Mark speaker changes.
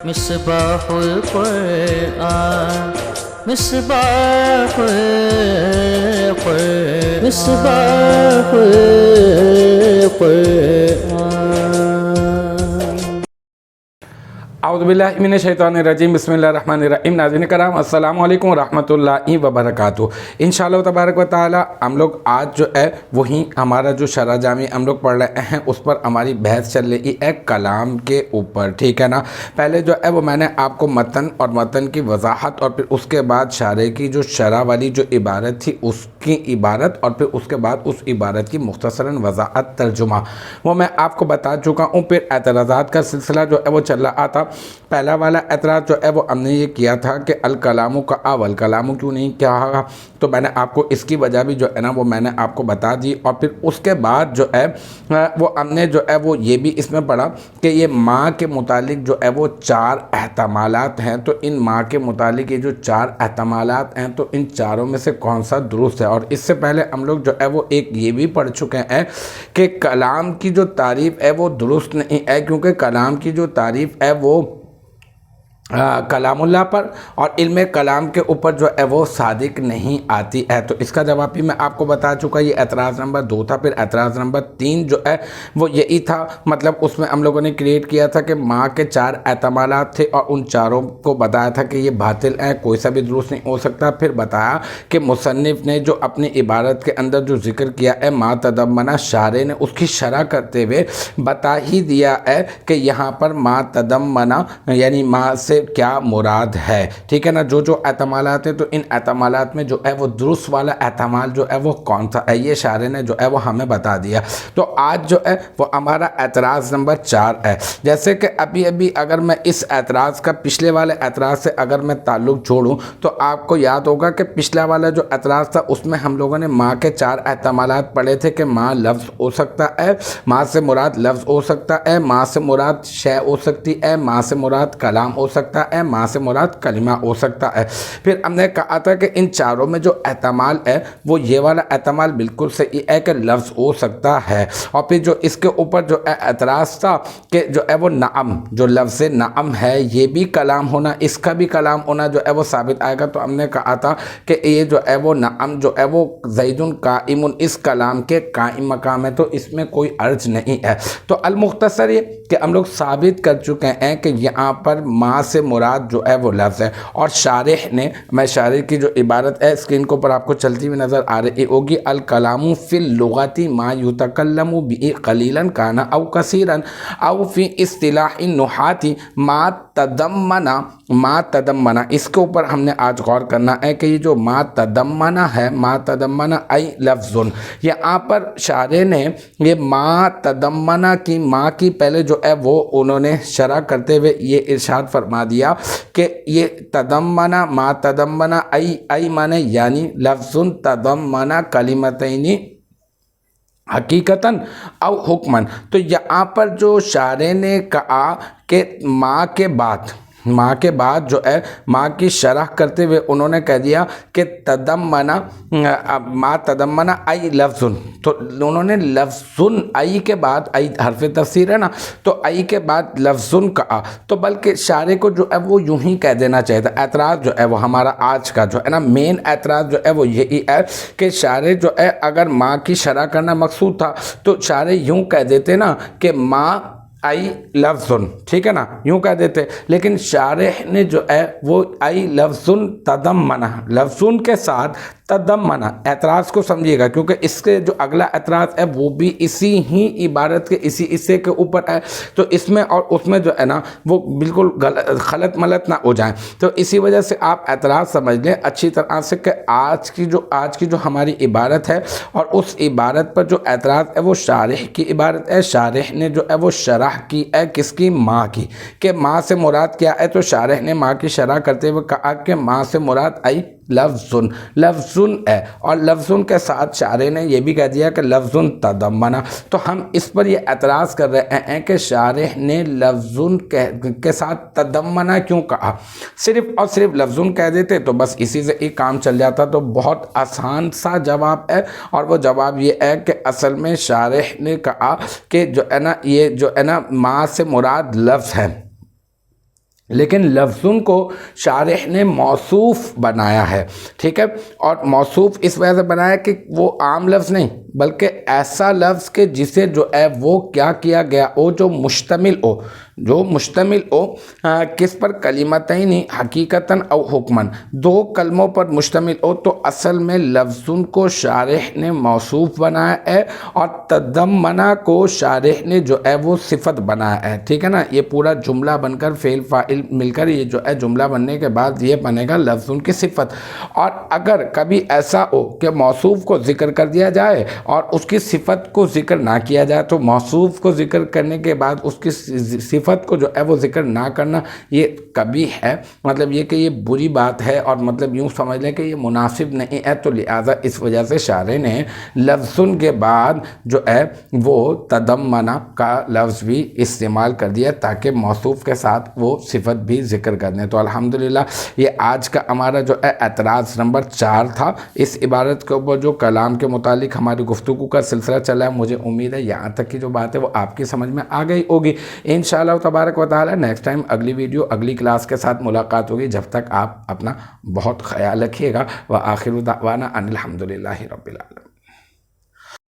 Speaker 1: مصباح القرآن مصباح القرآن مصباح القرآن
Speaker 2: اعوذ باللہ من الشیطان الرجیم بسم اللہ الرحمن الرحیم۔ ناظرین کرام السلام علیکم ورحمۃ اللہ وبرکاتہ۔ انشاءاللہ تبارک و تعالی ہم لوگ آج جو ہے وہی ہمارا جو شرح جامی ہم لوگ پڑھ رہے ہیں اس پر ہماری بحث چل رہی ہے کلام کے اوپر، ٹھیک ہے نا۔ پہلے جو ہے وہ میں نے آپ کو متن اور متن کی وضاحت اور پھر اس کے بعد شارح کی جو شرح والی جو عبارت تھی اس کی عبارت اور پھر اس کے بعد اس عبارت کی مختصراً وضاحت ترجمہ وہ میں آپ کو بتا چکا ہوں۔ پھر اعتراضات کا سلسلہ جو ہے وہ چل رہا تھا۔ پہلا والا اعتراض جو ہے وہ ہم نے یہ کیا تھا کہ الکلام کا اول کلام کیوں نہیں کہا، تو میں نے آپ کو اس کی وجہ بھی جو ہے نا وہ میں نے آپ کو بتا دی۔ اور پھر اس کے بعد جو ہے وہ ہم نے جو ہے وہ یہ بھی اس میں پڑھا کہ یہ ماں کے متعلق جو ہے وہ چار احتمالات ہیں، تو ان ماں کے متعلق یہ جو چار احتمالات ہیں تو ان چاروں میں سے کون سا درست ہے۔ اور اس سے پہلے ہم لوگ جو ہے وہ ایک یہ بھی پڑھ چکے ہیں کہ کلام کی جو تعریف ہے وہ درست نہیں ہے، کیونکہ کلام کی جو تعریف ہے وہ کلام اللہ پر اور علم کلام کے اوپر جو ہے وہ صادق نہیں آتی ہے۔ تو اس کا جواب بھی میں آپ کو بتا چکا، یہ اعتراض نمبر 2 تھا۔ پھر اعتراض نمبر 3 جو ہے وہ یہی تھا، مطلب اس میں ہم لوگوں نے کریٹ کیا تھا کہ ماں کے 4 احتمالات تھے اور ان چاروں کو بتایا تھا کہ یہ باطل ہیں، کوئی سا بھی درست نہیں ہو سکتا۔ پھر بتایا کہ مصنف نے جو اپنی عبارت کے اندر جو ذکر کیا ہے ما تضمنہ، شارح نے اس کی شرح کرتے ہوئے بتا ہی دیا ہے کہ یہاں پر ما تضمنہ یعنی ماں سے کیا مراد ہے، ٹھیک ہے نا۔ جو احتمالات ہیں تو ان احتمالات میں جو ہے وہ درست والا احتمال جو ہے وہ کون سا ہے، یہ شارح نے جو ہے وہ ہمیں بتا دیا۔ تو آج جو ہے وہ ہمارا اعتراض نمبر 4 ہے۔ جیسے کہ ابھی اگر میں اس اعتراض کا پچھلے والے اعتراض سے اگر میں تعلق جوڑوں تو آپ کو یاد ہوگا کہ پچھلا والا جو اعتراض تھا اس میں ہم لوگوں نے ماں کے 4 احتمالات پڑھے تھے کہ ماں لفظ ہو سکتا ہے، ماں سے مراد لفظ ہو سکتا ہے، ماں سے مراد شے ہو سکتی ہے، ماں سے مراد کلام ہو سکتا ہے، ماں سے مراد کلمہ ہو سکتا ہے۔ پھر ہم نے کہا تھا کہ ان چاروں میں جو احتمال ہے وہ یہ والا احتمال بالکل صحیح ہے کہ لفظ ہو سکتا ہے۔ اور پھر جو اس کے اوپر جو اعتراض تھا کہ جو ہے وہ نعم، جو لفظ نعم ہے یہ بھی کلام ہونا، اس کا بھی کلام ہونا جو ہے وہ ثابت آئے گا۔ تو ہم نے کہا تھا کہ یہ جو ہے وہ نعم جو ہے وہ زید قائم، اس کلام کے قائم مقام ہے، تو اس میں کوئی عرض نہیں ہے۔ تو المختصر یہ کہ ہم لوگ ثابت کر چکے ہیں کہ یہاں پر ماں سے مراد جو ہے وہ لفظ ہے۔ اور شارح نے، میں شارح کی جو عبارت ہے اسکرین کے اوپر آپ کو چلتی ہوئی نظر آ رہی ہوگی، الکلام فی اللغت ما یتکلم به قلیلا کان او کثیرا او فی اصطلاح النحاة ما تضمن، اس کے اوپر ہم نے آج غور کرنا ہے کہ یہ جو ما تضمن ہے، ما تضمن ای لفظ، یہاں پر شارح نے یہ ما تضمن کی ماں کی پہلے جو ہے وہ انہوں نے شرح کرتے ہوئے یہ ارشاد فرما دیا کہ یہ تضمن ما تضمن ای معنی یعنی لفظ تضمن کلمتین حقیقتاً او حکماً۔ تو یہاں پر جو شارح نے کہا کہ ماں کے بعد جو ہے ماں کی شرح کرتے ہوئے انہوں نے کہہ دیا کہ ما تضمن ای لفظ، تو انہوں نے لفظ ای کے بعد، ای حرف تفسیر ہے نا، تو ای کے بعد لفظ کہا، تو بلکہ شارح کو جو ہے وہ یوں ہی کہہ دینا چاہیے تھا۔ اعتراض جو ہے وہ ہمارا آج کا جو ہے نا مین اعتراض جو ہے وہ یہی ہے کہ شارح جو ہے اگر ماں کی شرح کرنا مقصود تھا تو شارح یوں کہہ دیتے نا کہ ماں ای لفظ، ٹھیک ہے نا، یوں کہہ دیتے، لیکن شارح نے جو ہے وہ ای لفظ تضمن، لفظ کے ساتھ تضمن، اعتراض کو سمجھیے گا کیونکہ اس کے جو اگلا اعتراض ہے وہ بھی اسی ہی عبارت کے اسی حصے کے اوپر ہے، تو اس میں اور اس میں جو ہے نا وہ بالکل خلط ملط نہ ہو جائیں۔ تو اسی وجہ سے آپ اعتراض سمجھ لیں اچھی طرح سے کہ آج کی جو ہماری عبارت ہے اور اس عبارت پر جو اعتراض ہے وہ شارح کی عبارت ہے۔ شارح نے جو ہے وہ شرح کی ہے کس کی؟ ماں کی، کہ ماں سے مراد کیا ہے، تو شارح نے ماں کی شرح کرتے ہوئے کہا کہ ماں سے مراد ای لفظ ہے، اور لفظ کے ساتھ شارح نے یہ بھی کہہ دیا کہ لفظ تضمن۔ تو ہم اس پر یہ اعتراض کر رہے ہیں کہ شارح نے لفظ کے ساتھ تضمن کیوں کہا، صرف اور صرف لفظ کہہ دیتے تو بس اسی سے ایک کام چل جاتا۔ تو بہت آسان سا جواب ہے، اور وہ جواب یہ ہے کہ اصل میں شارح نے کہا کہ جو ہے نا یہ جو ہے نا ماں سے مراد لفظ ہے، لیکن لفظن کو شارح نے موصوف بنایا ہے، ٹھیک ہے، اور موصوف اس وجہ سے بنایا کہ وہ عام لفظ نہیں بلکہ ایسا لفظ کہ جسے جو ہے وہ کیا کیا گیا ہو، جو مشتمل ہو کس پر؟ کلمتین حقیقتاً او حکماً، دو کلموں پر مشتمل ہو، تو اصل میں لفظن کو شارح نے موصوف بنایا ہے اور تضمنہ کو شارح نے جو ہے وہ صفت بنایا ہے، ٹھیک ہے نا۔ یہ پورا جملہ بن کر فعل فاعل مل کر یہ جو ہے جملہ بننے کے بعد یہ بنے گا لفظن کی صفت۔ اور اگر کبھی ایسا ہو کہ موصوف کو ذکر کر دیا جائے اور اس کی صفت کو ذکر نہ کیا جائے، تو موصوف کو ذکر کرنے کے بعد اس کی صفت کو جو ہے وہ ذکر نہ کرنا یہ کبھی ہے، مطلب یہ کہ یہ بری بات ہے، اور مطلب یوں سمجھ لیں کہ یہ مناسب نہیں ہے، تو لہٰذا اس وجہ سے شارح نے لفظن کے بعد جو ہے وہ تضمنہ کا لفظ بھی استعمال کر دیا تاکہ موصوف کے ساتھ وہ صفت بھی ذکر کر دیں۔ تو الحمدللہ یہ آج کا ہمارا جو ہے اعتراض نمبر 4 تھا۔ اس عبارت کے اوپر جو کلام کے متعلق ہماری گفتگو کا سلسلہ چلا ہے، مجھے امید ہے یہاں تک کی جو بات ہے وہ آپ کی سمجھ میں آ گئی ہوگی۔ انشاءاللہ تبارک و تعالی نیکسٹ ٹائم اگلی ویڈیو اگلی کلاس کے ساتھ ملاقات ہوگی۔ جب تک آپ اپنا بہت خیال رکھیے گا۔ وآخر دعوانا ان الحمدللہ رب العالمین۔